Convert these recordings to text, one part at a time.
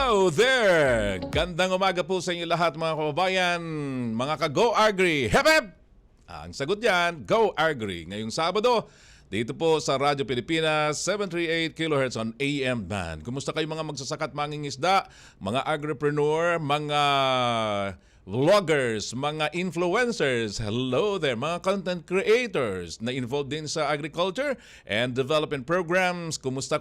Hello there! Gandang umaga po sa inyo lahat mga kababayan, mga ka-Go Agri. Hep hep! Ang sagot yan, Go Agri. Ngayong Sabado, dito po sa Radyo Pilipinas, 738 kHz on AM band. Kumusta kayo mga magsasaka at mangingisda, mga agripreneur, mga vloggers, mga influencers, hello there, mga content creators na involved din sa agriculture and development programs. Kumusta?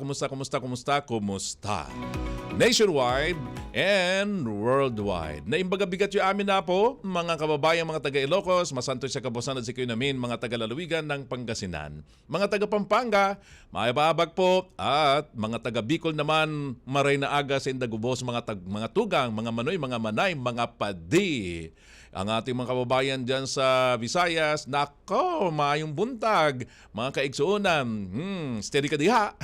Nationwide and worldwide. Naimbaga bigat yung amin na po, mga kababayan, mga taga Ilocos, Masantoy sa Kabusan at Sikoy namin, mga taga Lalawigan ng Pangasinan, mga taga Pampanga, Maibabag po, at mga taga Bicol naman, Maray na Aga, Sindagubos, mga tugang, mga manoy, mga manay, mga padi. Ang ating mga kababayan dyan sa Visayas, nako, maayong buntag, mga kaigsuunan, steady ka diha.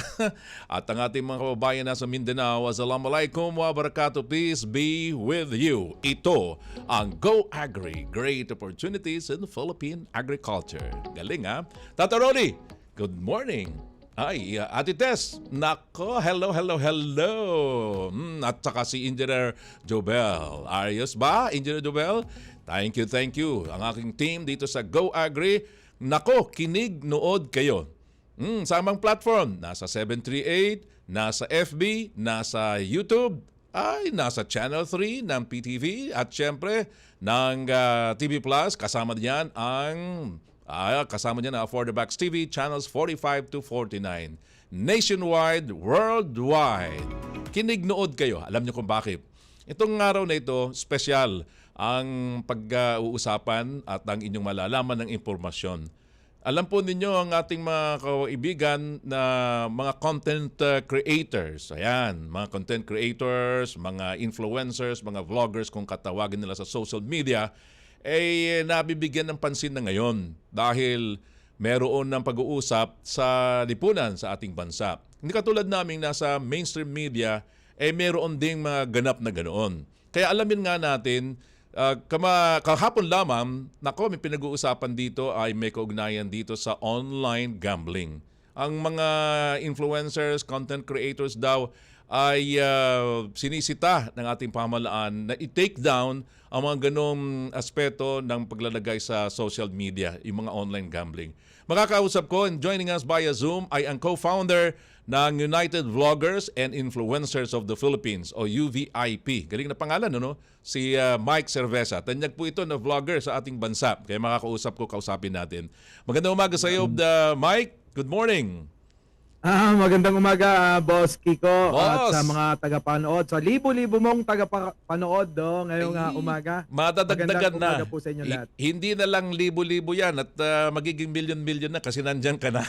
At ang ating mga kababayan na sa Mindanao, Assalamualaikum wa barakatuh, peace be with you. Ito ang Go Agri, great opportunities in Philippine agriculture. Galing ha? Tata Rodi, good morning. Ay, Ate Tess, nako, hello. At saka si Engineer Jobel. Ayos ba, Engineer Jobel? Thank you. Ang aking team dito sa Go Agri, nako, kinig, nood kayo. Samang platform, nasa 738, nasa FB, nasa YouTube, ay nasa Channel 3 ng PTV at syempre ng TV Plus. Kasama diyan ang For the Backs TV, channels 45 to 49. Nationwide, worldwide. Kinig-nood kayo. Alam niyo kung bakit. Itong araw na ito, special ang pag-uusapan at ang inyong malalaman ng impormasyon. Alam po ninyo ang ating mga kaibigan na mga content creators. Ayan, mga content creators, mga influencers, mga vloggers kung katawagin nila sa social media, nabibigyan ng pansin na ngayon dahil meron ng pag-uusap sa lipunan sa ating bansa. Hindi katulad naming nasa mainstream media, meron ding mga ganap na ganoon. Kaya alamin nga natin, kahapon lamang, may pinag-uusapan dito ay may kaugnayan dito sa online gambling. Ang mga influencers, content creators daw ay sinisita ng ating pamahalaan na i-take down ang mga ganong aspeto ng paglalagay sa social media, yung mga online gambling. Makakausap ko and joining us via Zoom ay ang co-founder ng United Vloggers and Influencers of the Philippines o UVIP. Galing na pangalan, no? Si Mike Cerveza. Tanyag po ito na vlogger sa ating bansa. Kaya makakausap ko, kausapin natin. Magandang umaga sa iyo, Mike. Good morning. Magandang umaga, Boss Kiko, Boss! at sa mga tagapanood. So, libo-libo mong tagapanood ngayong umaga. Madadagdagan Magandang na. umaga po sa inyo lahat. Hindi na lang libo-libo yan at magiging milyon-milyon na kasi nandyan ka na.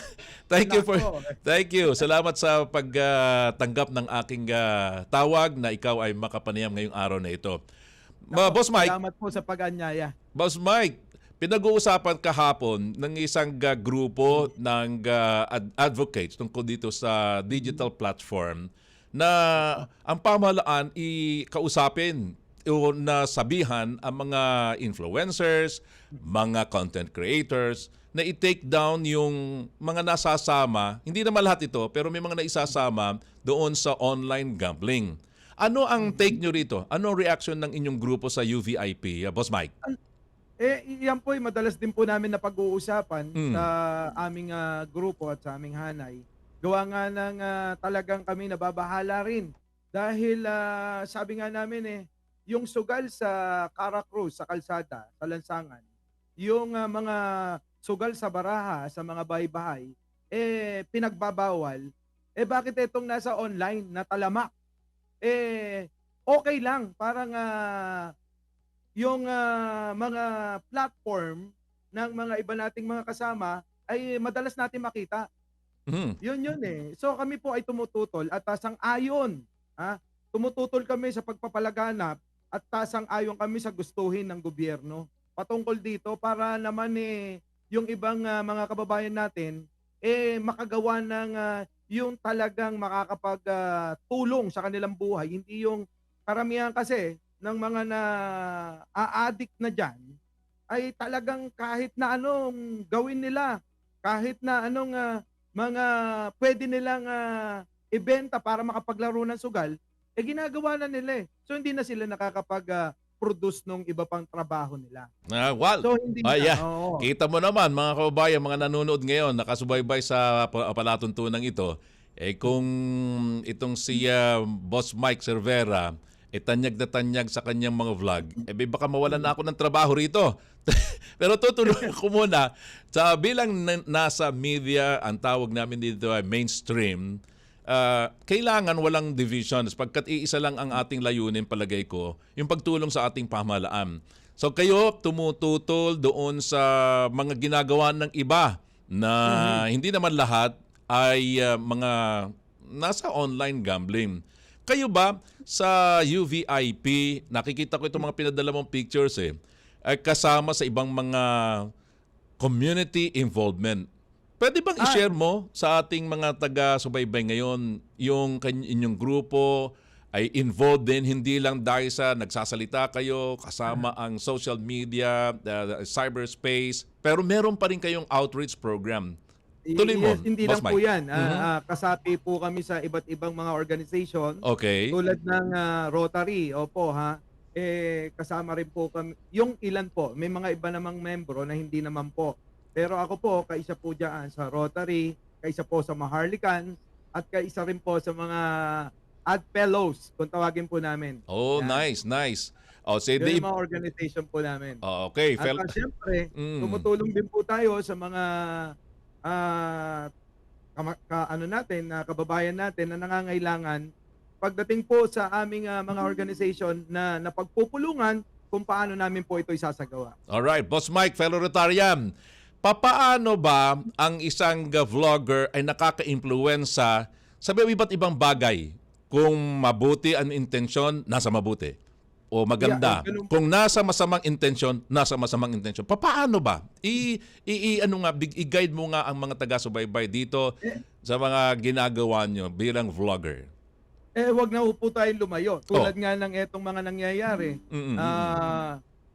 Thank you. Salamat sa pagtanggap ng aking tawag na ikaw ay makapanayam ngayong araw na ito. Boss Mike. Salamat po sa pag-anyaya. Boss Mike, pinag-uusapan kahapon ng isang grupo ng advocates tungkol dito sa digital platform na ang pamahalaan kausapin o nasabihan ang mga influencers, mga content creators na i-take down yung mga nasasama, hindi naman lahat ito, pero may mga naisasama doon sa online gambling. Ano ang take nyo rito? Ano ang reaction ng inyong grupo sa UVIP, Boss Mike? Yan po madalas din po namin na pag-uusapan sa aming grupo at sa aming hanay. Gawa nga ng talagang kami nababahala rin. Dahil sabi nga namin yung sugal sa Caracruz, sa kalsada, sa lansangan, yung mga sugal sa baraha, sa mga bahay-bahay, pinagbabawal. Bakit itong nasa online na talamak? Okay lang, parang yung mga platform ng mga iba nating mga kasama ay madalas natin makita. Yun So kami po ay tumututol at sang-ayon. Tumututol kami sa pagpapalaganap at sang-ayon kami sa gustuhin ng gobyerno patungkol dito para naman yung ibang mga kababayan natin makagawa ng yung talagang makakapagtulong sa kanilang buhay. Hindi yung karamihan kasi ng mga na-addict na dyan, ay talagang kahit na anong gawin nila, kahit na anong mga pwede nilang ibenta para makapaglaro ng sugal, ginagawa na nila eh. So hindi na sila nakakapag-produce nung iba pang trabaho nila. Well, So hindi na, yeah. oo. Kita mo naman mga kababayan, mga nanonood ngayon, nakasubaybay sa palatuntunan ito, kung itong si Boss Mike Cervera, tanyag na tanyag sa kanyang mga vlog, baka mawalan na ako ng trabaho rito. Pero tutuloy ko muna, sa bilang nasa media, ang tawag namin dito ay mainstream, kailangan walang divisions pagkat iisa lang ang ating layunin palagay ko, yung pagtulong sa ating pamahalaan. So kayo tumututol doon sa mga ginagawa ng iba na hindi naman lahat ay mga nasa online gambling. Kayo ba sa UVIP, nakikita ko itong mga pinadala mong pictures ay kasama sa ibang mga community involvement. Pwede bang i-share mo sa ating mga taga-subaybay ngayon yung inyong grupo ay involved din hindi lang dahil sa nagsasalita kayo kasama ang social media, cyberspace, pero meron pa rin kayong outreach program. Tuloy mo, Yes, hindi Boss lang po Mike. yan. Kasapi po kami sa iba't ibang mga organization Okay. tulad ng Rotary. Opo ha. Kasama rin po kami. Yung ilan po, may mga iba namang membro na hindi naman po. Pero ako po, kaisa po dyan sa Rotary, kaisa po sa Maharlikan, at kaisa rin po sa mga Ad Fellows, kung tawagin po namin. Oh, Yan. nice. Oh, say Yun the yung mga organization po namin. okay, At syempre, tumutulong din po tayo sa mga kababayan natin na nangangailangan pagdating po sa aming mga organization na napagpupulungan kung paano namin po ito isasagawa. Alright, Boss Mike, fellow Rotarian. Papaano ba ang isang vlogger ay nakaka-impluwensa sa iba't ibang bagay? Kung mabuti ang intensyon, nasa mabuti. O maganda. Yeah, Kung nasa masamang intensyon, nasa masamang intensyon. Papaano ba? I-guide mo nga ang mga taga-subaybay dito sa mga ginagawa nyo bilang vlogger. Wag na po tayong lumayo. Tulad nga ng etong mga nangyayari.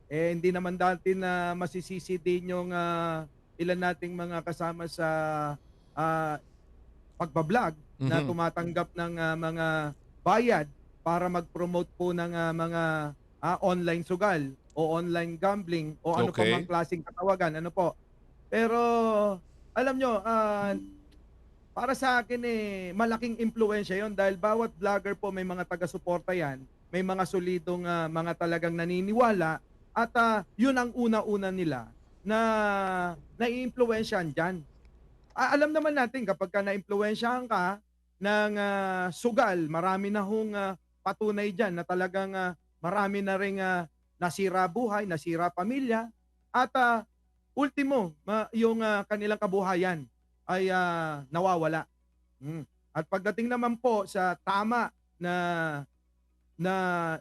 Hindi naman dati na masisisi din yung ilan nating mga kasama sa pagbablog na tumatanggap ng mga bayad para mag-promote po ng mga online sugal o online gambling o ano pa mang klaseng katawagan. Ano po. Pero alam nyo, para sa akin malaking impluwensya yon dahil bawat vlogger po may mga taga-suporta yan, may mga solidong mga talagang naniniwala at yun ang una-una nila na nai-impluwensyahan dyan. Alam naman natin kapag ka na-impluwensyahan ka ng sugal, marami na hong patunay dyan na talagang marami na rin nasira buhay, nasira pamilya at ultimo, yung kanilang kabuhayan ay nawawala. At pagdating naman po sa tama na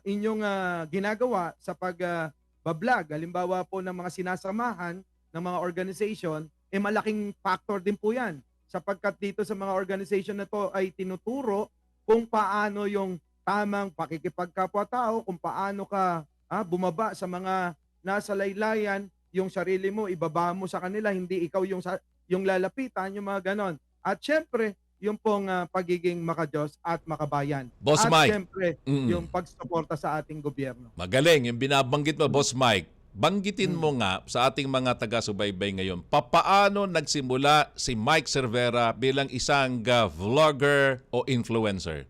inyong ginagawa sa pag-vlog, halimbawa po ng mga sinasamahan ng mga organization, malaking factor din po yan. Sapagkat dito sa mga organization na to ay tinuturo kung paano yung tamang pakikipagkapwa-tao, kung paano ka bumaba sa mga nasa laylayan, yung sarili mo, ibaba mo sa kanila, hindi ikaw yung lalapitan, yung mga ganon. At syempre, yung pong pagiging makadiyos at makabayan. Boss at Mike. syempre, yung pagsuporta sa ating gobyerno. Magaling, yung binabanggit mo, Boss Mike. Banggitin mo nga sa ating mga taga-subaybay ngayon, papaano nagsimula si Mike Cervera bilang isang vlogger o influencer?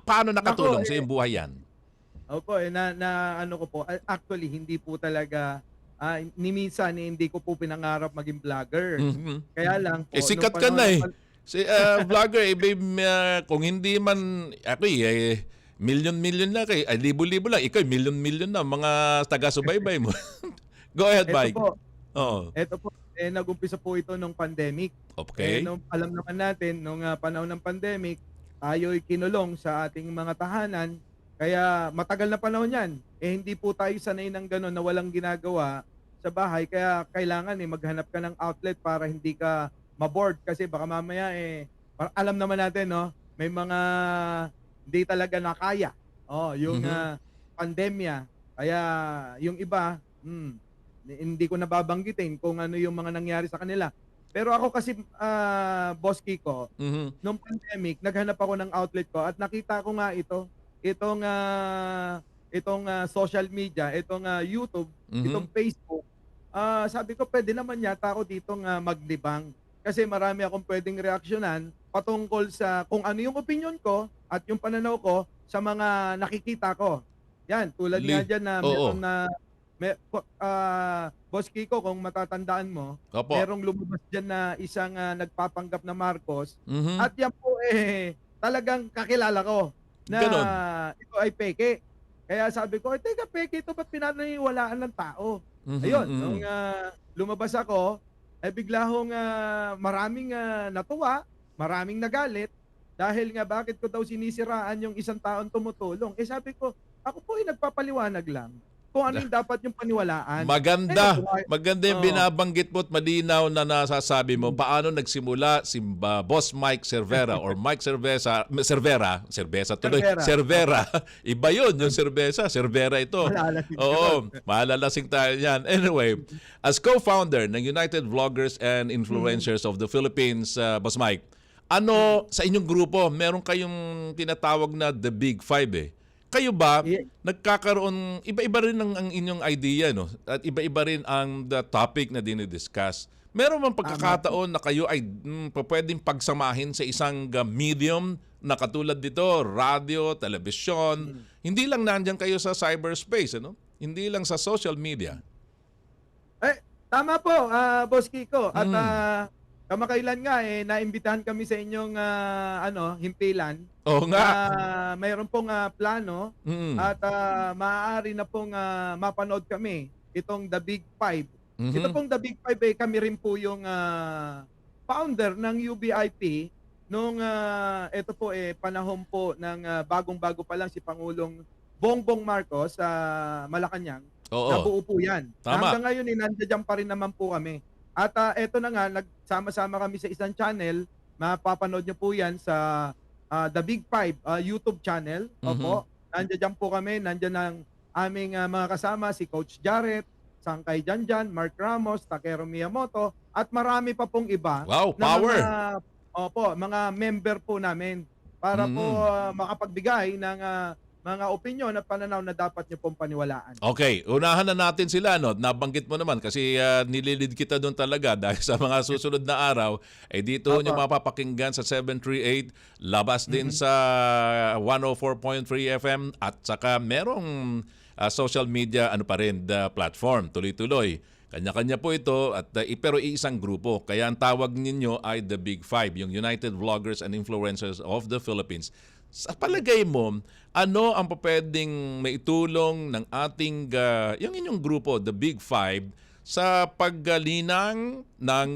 Paano nakatulong sa iyong buhay yan? Opo, ano ko po, actually hindi po talaga ni minsan hindi ko po pinangarap maging vlogger. Kaya lang po, sikat ka na Si vlogger, kung hindi man ako million na kay libo-libo lang. Ikaw million na mga taga-subaybay mo. Go ahead, Mike. Ito po, nag-umpisa po ito nung pandemic. Okay. Alam naman natin, nung panahon ng pandemic, tayo'y kinulong sa ating mga tahanan. Kaya matagal na panahon yan. Hindi po tayo sanay ng gano'n na walang ginagawa sa bahay. Kaya kailangan maghanap ka ng outlet para hindi ka maboard. Kasi baka mamaya alam naman natin, no? May mga hindi talaga nakaya. Yung pandemya. Kaya yung iba, hindi ko nababanggitin kung ano yung mga nangyari sa kanila. Pero ako kasi, Boss Kiko, nung pandemic, naghanap ako ng outlet ko at nakita ko nga ito. itong social media, itong YouTube, itong Facebook, sabi ko pwede naman yata ako ditong maglibang. Kasi marami akong pwedeng reaksyonan patungkol sa kung ano yung opinion ko at yung pananaw ko sa mga nakikita ko. Yan, tulad nga diyan na Oo. meron na Boss Kiko, kung matatandaan mo, Opo. merong lumabas diyan na isang nagpapanggap na Marcos Mhm. at yan po talagang kakilala ko na Ganon. ito ay peke. Kaya sabi ko, teka, peke ito, ba't pinaniniwalaan ng tao? Mhm, Ayun, nung mhm. lumabas ako, bigla hong maraming natuwa, maraming nagalit, dahil nga bakit ko daw sinisiraan yung isang taong tumutulong. Sabi ko, ako po ay nagpapaliwanag lang kung ano yung dapat yung paniwalaan. Maganda. Natuwa. Maganda yung Oo. binabanggit mo at malinaw na nasasabi mo Mm. paano nagsimula si Boss Mike Cervera or Mike Cerveza tuloy, Cervera. Cervera. Opo. Iba yun, yung Cerveza. Cervera ito. Malalaking Oo, yun. malalasing tayo yan. Anyway, as co-founder ng United Vloggers and Mm. Influencers of the Philippines, Boss Mike, ano sa inyong grupo, meron kayong tinatawag na The Big Five eh. Kayo ba, I- nagkakaroon, iba-iba rin ang inyong idea, no? At iba-iba rin ang the topic na dinidiscuss. Meron bang Tama po. pagkakataon na kayo ay pwedeng pagsamahin sa isang medium na katulad dito, radio, telebisyon, Mm. hindi lang nandyan kayo sa cyberspace, ano? Hindi lang sa social media. Tama po, Boss Kiko. At Mm. kamakailan nga naimbitahan kami sa inyong himpilan Oo na nga. mayroon pong plano Mm. at maaari na pong mapanood kami itong The Big Five. Ito Mhm. pong The Big Five kami rin po yung founder ng UBIP nung ito po panahon po ng bagong-bago pa lang si Pangulong Bongbong Marcos sa Malacanang. Oo. Nabuo po 'yan. Tama. Hanggang ngayon nandiyan pa rin naman po kami. At eto na nga, nagsama-sama kami sa isang channel. Mapapanood niyo po 'yan sa The Big Five YouTube channel. Mhm. Opo. Nandiyan po kami, nandiyan ang aming mga kasama, si Coach Jarrett, Sangkay Janjan, Mark Ramos, Takeru Miyamoto, at marami pa pong iba Wow, na power. mga member po namin para po Mhm. makapagbigay ng mga opinyon at pananaw na dapat niyo pong paniwalaan. Okay, unahan na natin sila, no? Nabanggit mo naman kasi nililid kita doon talaga dahil sa mga susunod na araw, dito nyo Opo. mapapakinggan sa 738, labas din Mhm. sa 104.3 FM at saka merong social media ano pa rin, the platform, tuloy-tuloy. Kanya-kanya po ito at pero iisang grupo. Kaya ang tawag ninyo ay The Big Five, yung United Vloggers and Influencers of the Philippines. Sa palagay mo, ano ang pwedeng maitulong ng ating, yung inyong grupo, The Big Five, sa paggalinang ng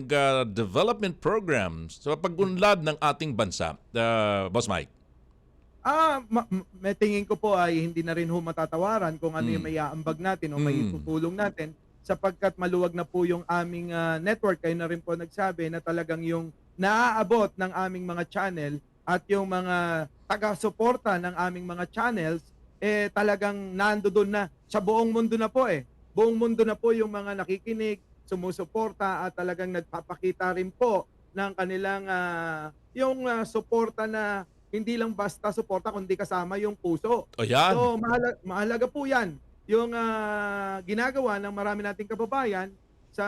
development programs, sa pag-unlad ng ating bansa? Boss Mike. May tingin ko po ay hindi na rin matatawaran kung ano yung Mm. maiaambag natin o may Mm. itutulong natin sapagkat maluwag na po yung aming network. Kayo na rin po nagsabi na talagang yung naaabot ng aming mga channel at yung mga taga-suporta ng aming mga channels talagang nandoon na sa buong mundo na po Buong mundo na po yung mga nakikinig, sumusuporta at talagang nagpapakita rin po ng kanilang yung suporta na hindi lang basta suporta kundi kasama yung puso. O yan. So mahalaga po 'yan. Yung ginagawa ng marami nating kababayan sa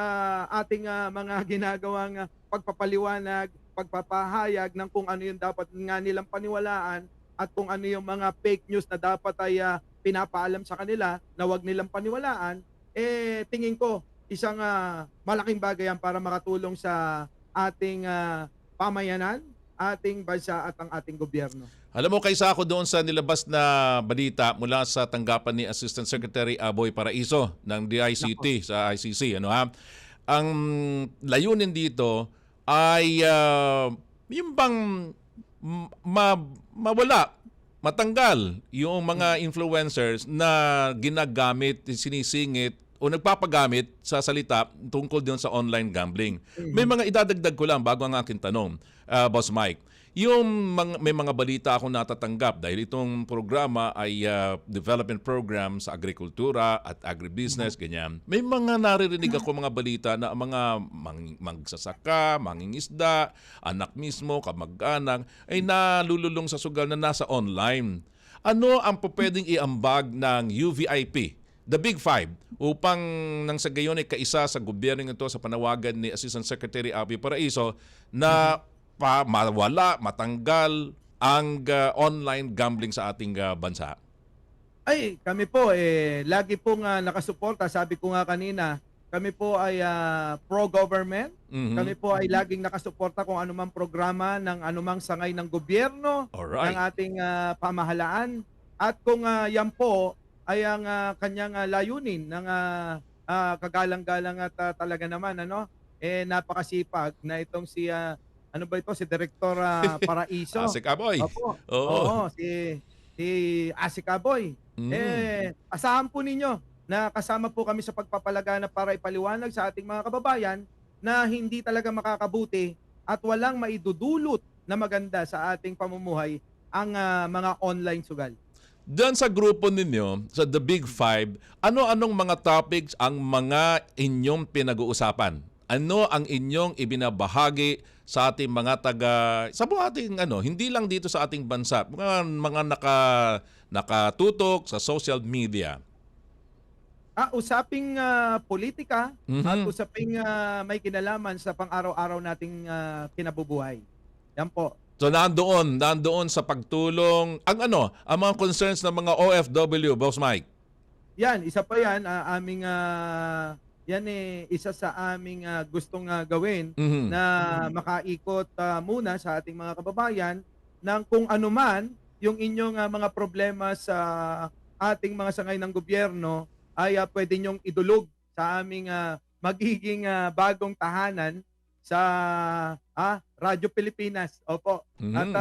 ating mga ginagawang pagpapaliwanag, pagpapahayag ng kung ano yung dapat nga nilang paniwalaan at kung ano yung mga fake news na dapat ay pinapaalam sa kanila na wag nilang paniwalaan, tingin ko isang malaking bagay yan para makatulong sa ating pamayanan, ating bansa at ang ating gobyerno. Alam mo, kaysa ako doon sa nilabas na balita mula sa tanggapan ni Assistant Secretary Aboy Paraiso ng DICT sa ICC. Ano ha? Ang layunin dito ay yung bang mawala, matanggal yung mga influencers na ginagamit, sinisingit o nagpapagamit sa salita tungkol doon sa online gambling. May mga idadagdag ko lang bago ang aking tanong, Boss Mike. May mga balita akong natatanggap dahil itong programa ay development program sa agrikultura at agribusiness, ganyan. May mga naririnig ako mga balita na mga magsasaka, mangingisda, anak mismo, kamag-anak, ay nalululong sa sugal na nasa online. Ano ang pwedeng iambag ng UVIP, the Big Five, upang nang sa gayon ay kaisa sa gobyerno ito sa panawagan ni Assistant Secretary Abby Paraiso na mawala, matanggal ang online gambling sa ating bansa? Ay, kami po lagi pong nakasuporta. Sabi ko nga kanina, kami po ay pro-government. Kami Mhm. po ay laging nakasuporta kung anumang programa ng anumang sangay ng gobyerno, ng Alright. ating pamahalaan. At kung yan po ay ang kanyang layunin ng kagalang-galang at talaga naman napakasipag na itong si ano ba ito, si Director Paraiso. Asik Aboy. Opo. Oo. Oo, si Asik Aboy. Mm. Asahan po ninyo na kasama po kami sa pagpapalaganap para ipaliwanag sa ating mga kababayan na hindi talaga makakabuti at walang maidudulot na maganda sa ating pamumuhay ang mga online sugal. Diyan sa grupo ninyo, sa The Big Five, ano-anong mga topics ang mga inyong pinag-uusapan? Ano ang inyong ibinabahagi sa ating mga sa buong ating hindi lang dito sa ating bansa, mga nakatutok sa social media? Usaping politika at Mhm. usaping may kinalaman sa pang-araw-araw nating kinabubuhay. Yan po. So nandoon sa pagtulong ang mga concerns ng mga OFW, Boss Mike. Yan, isa pa yan, yan isa sa aming gustong gawin Mhm. na makaikot muna sa ating mga kababayan ng kung ano man yung inyong mga problema sa ating mga sangay ng gobyerno ay pwede nyong idulog sa aming magiging bagong tahanan sa Radyo Pilipinas. Opo. At Mhm.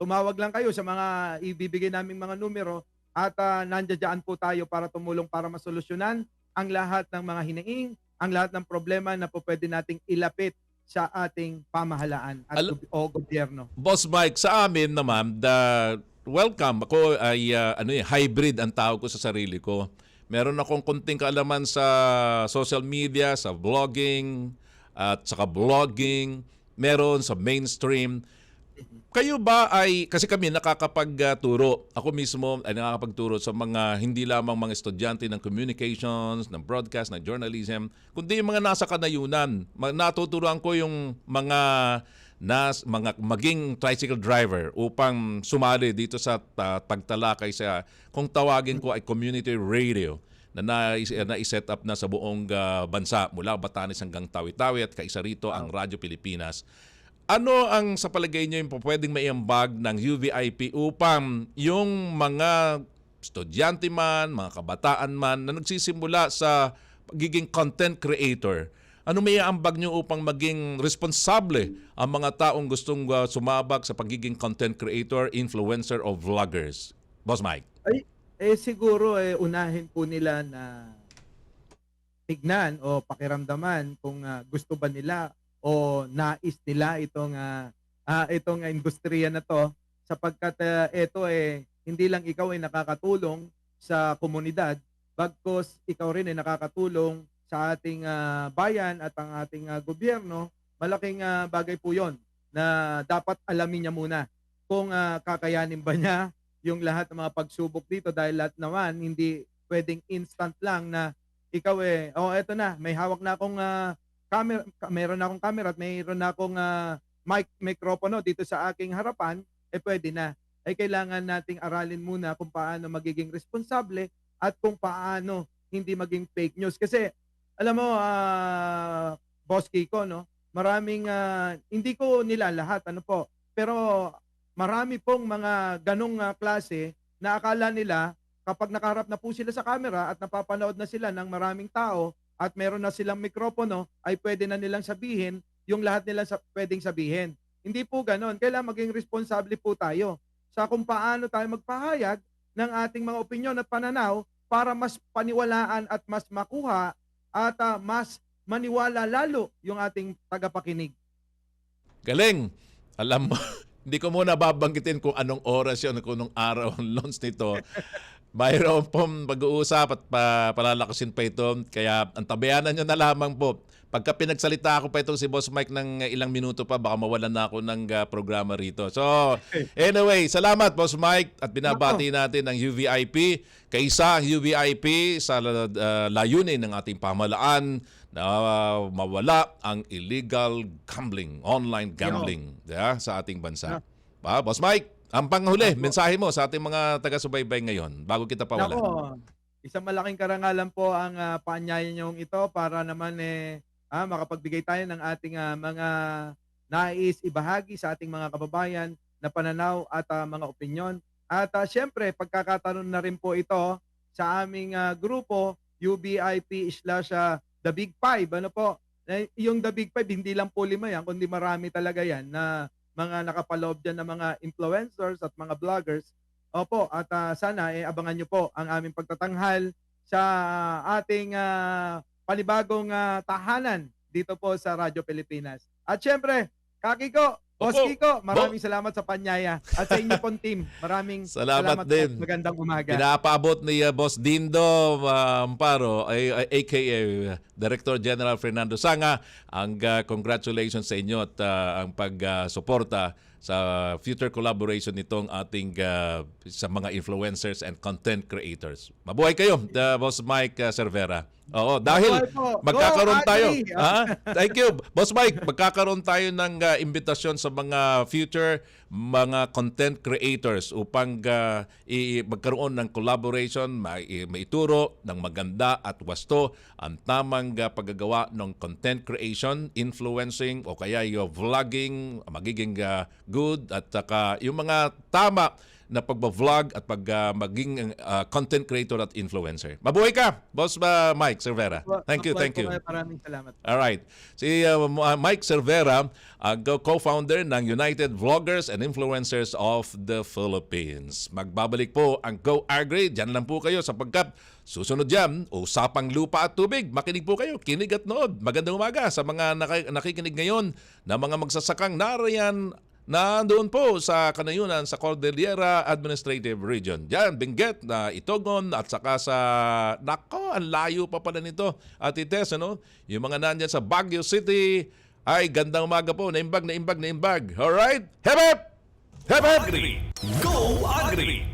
tumawag lang kayo sa mga ibibigay naming mga numero at nandiyan po tayo para tumulong para masolusyonan ang lahat ng mga hinaing, ang lahat ng problema na po pwede nating ilapit sa ating pamahalaan at gobyerno. Boss Mike, sa amin naman, welcome. Ako ay hybrid ang tawag ko sa sarili ko. Meron akong konting kaalaman sa social media, sa vlogging, at saka blogging, meron sa mainstream. Kayo ba kasi kami nakakapagturo, ako mismo ay nakakapagturo sa mga hindi lamang mga estudyante ng communications, ng broadcast, ng journalism, kundi yung mga nasa kanayunan. Natuturuan ko yung mga maging tricycle driver upang sumali dito sa pagtalakay sa, kung tawagin ko ay community radio na na-set up na sa buong bansa mula Batanes hanggang Tawi-Tawi at kaisa rito ang Radyo Pilipinas. Ano ang sa palagay niyo yung pwedeng maiambag ng UVIP upang yung mga estudyante man, mga kabataan man na nagsisimula sa pagiging content creator, ano may iambag niyo upang maging responsable ang mga taong gustong sumabak sa pagiging content creator, influencer o vloggers? Boss Mike. Siguro unahin po nila na tignan o pakiramdaman kung gusto ba nila o nais nila itong industriya na to, sapagkat ito hindi lang ikaw ay nakakatulong sa komunidad, bagkus ikaw rin ay nakakatulong sa ating bayan at ang ating gobyerno. Malaking bagay po 'yon na dapat alamin niya muna kung kakayanin ba niya yung lahat ng mga pagsubok dito, dahil lahat naman hindi pwedeng instant lang na ikaw eto na, may hawak na akong camera, meron na akong camera at mayroon na akong microphone dito sa aking harapan, pwede na. Kailangan nating aralin muna kung paano magiging responsable at kung paano hindi maging fake news. Kasi alam mo, Boss Kiko, no, maraming hindi ko nila lahat pero marami pong mga ganong klase na akala nila kapag nakaharap na po sila sa camera at napapanood na sila ng maraming tao at meron na silang mikropono, ay pwede na nilang sabihin yung lahat nila pwedeng sabihin. Hindi po ganon. Kailangan maging responsable po tayo sa kung paano tayo magpahayag ng ating mga opinyon at pananaw para mas paniwalaan at mas makuha at mas maniwala lalo yung ating tagapakinig. Galing! Alam mo, hindi ko muna babanggitin kung anong oras yun, kung anong araw ang launch nito. mayroon pong pag-uusap at palalakasin pa ito. Kaya ang tabayanan nyo na lamang po. Pagka pinagsalita ako pa itong si Boss Mike ng ilang minuto pa, baka mawalan na ako ng programa rito. So, anyway, salamat Boss Mike at binabati natin ang UVIP. Kaisa ang UVIP sa layunin ng ating pamahalaan na mawala ang illegal gambling, online gambling sa ating bansa. Boss Mike, ang panghuli, mensahe mo sa ating mga taga-subaybay ngayon bago kita pawalan. Nako, isang malaking karangalan po ang paanyaya niyong ito para naman makapagbigay tayo ng ating mga nais ibahagi sa ating mga kababayan na pananaw at mga opinyon. At syempre, pagkakataon na rin po ito sa aming grupo, UBIP/The Big Five. Ano po? Yung The Big Five, hindi lang po 5 yan, kundi marami talaga yan na mga nakapaloob dyan ng mga influencers at mga vloggers. Opo, at sana abangan nyo po ang aming pagtatanghal sa ating panibagong tahanan dito po sa Radyo Pilipinas. At syempre, Kakiko, Boss Kiko, maraming salamat sa panyaya. At sa inyo pong team, maraming salamat din. po. Magandang umaga. Pinapaabot ni Boss Dindo Amparo, aka Director General Fernando Sanga, ang congratulations sa inyo at ang pagsuporta sa future collaboration nitong ating sa mga influencers and content creators. Mabuhay kayo, Boss Mike Cervera. Oo, dahil magkakaroon tayo. Thank you, Boss Mike. Magkakaroon tayo ng imbitasyon sa mga future mga content creators upang magkaroon ng collaboration, maituro ng maganda at wasto ang tamang paggagawa ng content creation, influencing o kaya yung vlogging, magiging good at saka yung mga tama na pagba-vlog at maging content creator at influencer. Mabuhay ka, Boss Mike Cervera. Thank you. Maraming salamat. All right. Si Mike Cervera, ang co-founder ng United Vloggers and Influencers of the Philippines. Magbabalik po ang Go Agri. Diyan lang po kayo sapagkat susunod yan, usapang lupa at tubig. Makinig po kayo, kinig at nood. Magandang umaga sa mga nakikinig ngayon na mga magsasakang narayan na doon po sa kanayunan sa Cordillera Administrative Region. Diyan, Benguet, Itogon at saka sa, ang layo pa pala nito. At Ites, yung mga nandyan sa Baguio City, ay gandang umaga po. Naimbag. Alright? Hep hep! Hep hep! Go Agri!